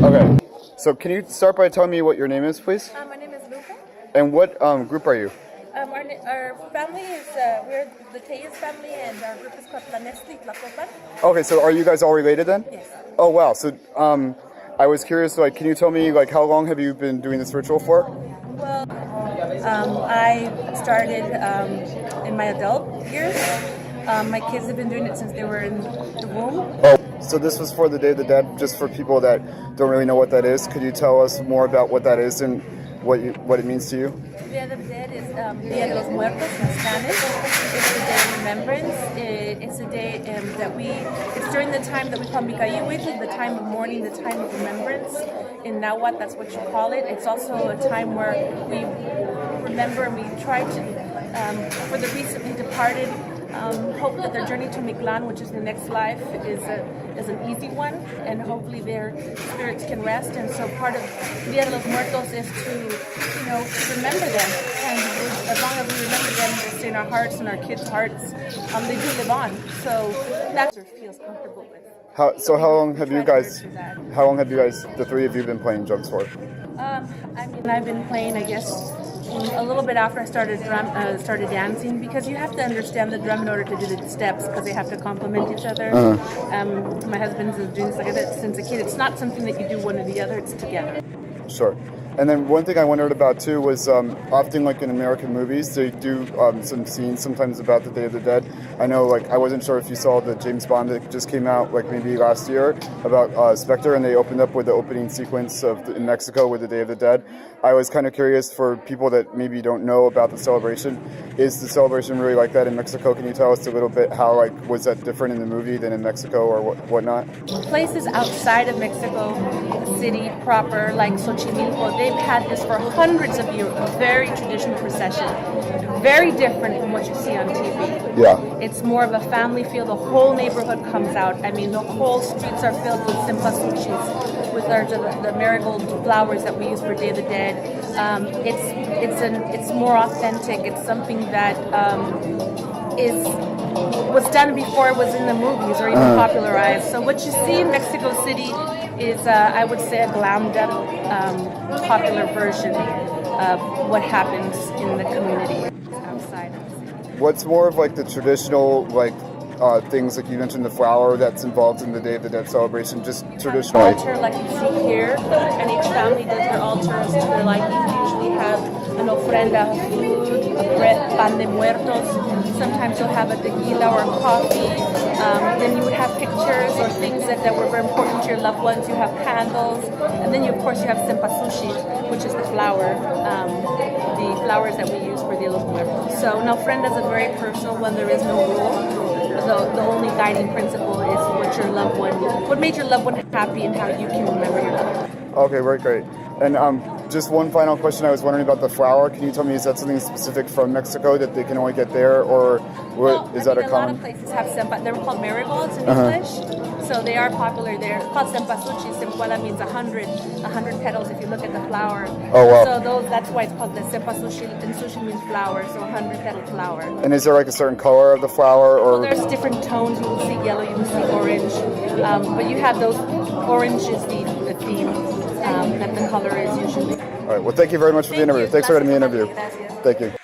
Okay, so can you start by telling me what your name is, please? My name is Lupe. And what group are you? Our family is, we're the Tellez family, and our group is called Tlacopan. Okay, so are you guys all related then? Yes. Oh, wow. So I was curious, like, can you tell me, like, how long have you been doing this ritual for? Well, I started in my adult years. My kids have been doing it since they were in the womb. Oh, so this was for the Day of the Dead, just for people that don't really know what that is. Could you tell us more about what that is and what it means to you? Day of the Dead is Dia de los Muertos in Spanish. It's the day of remembrance. It's a day it's during the time that we call Micayihuitl, the time of mourning, the time of remembrance. In Nahuatl, that's what you call it. It's also a time where we remember and we try to, for the recently departed, hope that their journey to Mictlan, which is the next life, is an easy one, and hopefully their spirits can rest. And so part of Dia de los Muertos is to, remember them. And as long as we remember them, they stay in our hearts and our kids' hearts. They do live on. So that's what feels comfortable with. How long have you guys, the three of you, been playing drums for? I've been playing, I guess, a little bit after I started dancing, because you have to understand the drum in order to do the steps, because they have to complement each other. My husband's been doing this like that since a kid. It's not something that you do one or the other, it's together. Sure. And then one thing I wondered about too was often, like in American movies, they do some scenes sometimes about the Day of the Dead. I know, like, I wasn't sure if you saw the James Bond that just came out, like maybe last year, about Spectre, and they opened up with the opening sequence in Mexico with the Day of the Dead. I was kind of curious, for people that maybe don't know about the celebration, is the celebration really like that in Mexico? Can you tell us a little bit how, like, was that different in the movie than in Mexico or whatnot? Places outside of Mexico City proper, like Xochimilco, they've had this for hundreds of years, a very traditional procession, very different from what you see on TV. Yeah. It's more of a family feel. The whole neighborhood comes out. I mean, the whole streets are filled with cempasúchils, with the marigold flowers that we use for Day of the Dead. It's more authentic. It's something that was done before it was in the movies or even popularized. So what you see in Mexico City is, I would say, a glammed up, popular version of what happens in the community outside of the city. What's more of, like, the traditional, like, things, like you mentioned, the flower that's involved in the Day of the Dead celebration, just traditionally? Altar like you see here, and each family does their altars to their liking. We usually have an ofrenda of food, a bread, pan de muertos. Sometimes you'll have a tequila or a coffee. Then you would have pictures or things that were very important to your loved ones. You have candles, and then of course you have cempasúchil, which is the flower, the flowers that we use for Dia de los Muertos. So an ofrenda is a very personal one. There is no rule. The only guiding principle is what made your loved one happy, and how you can remember your loved one. Okay, very great. And just one final question. I was wondering about the flower. Can you tell me, is that something specific from Mexico that they can only get there, or is that a common? A lot of places have they're called marigolds in English, so they are popular there. It's called cempasúchil. Cempuela means 100 petals if you look at the flower. Oh, wow. So that's why it's called the cempasúchil, and sushi means flower, so 100 petal flower. And is there, like, a certain color of the flower, or? Well, there's different tones. You will see yellow, you will see orange, but you have those. Orange is the theme that the color is usually. All right. Well, thank you very much for the interview. Thanks for letting me interview. Thank you.